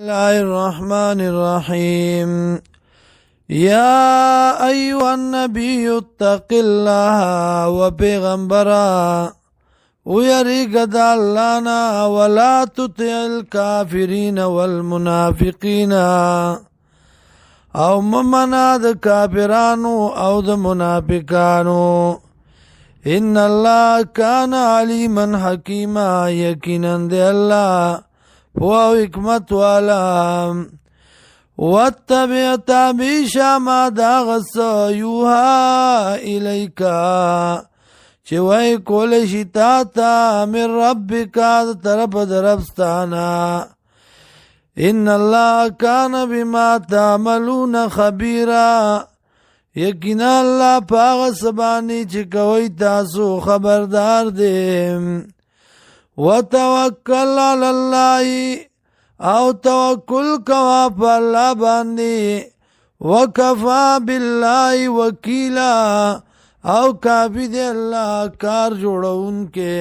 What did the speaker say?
الله الرحمن الرحيم يا أيها النبي اتق الله وبيغمبرا ويريق دالانا ولا تطع الكافرين والمنافقين او ممنا د کافرانو او د منافقانو ان الله كان عليما حكيما يقينا دي الله هو حکمت والا واتبع تابیشا ما داغس یوها الیکا چه وی کول شتاتا من ربکا طرف دربستانا ان الله کان بما تعملون خبیرا یقینا الله پاغ سبانی چه کوئی تاسو خبردار دیم وتوکل علی الله او توکل کوا په الله باندې وکفا بالله وکیلا او کافی دی الله کار جوړون کې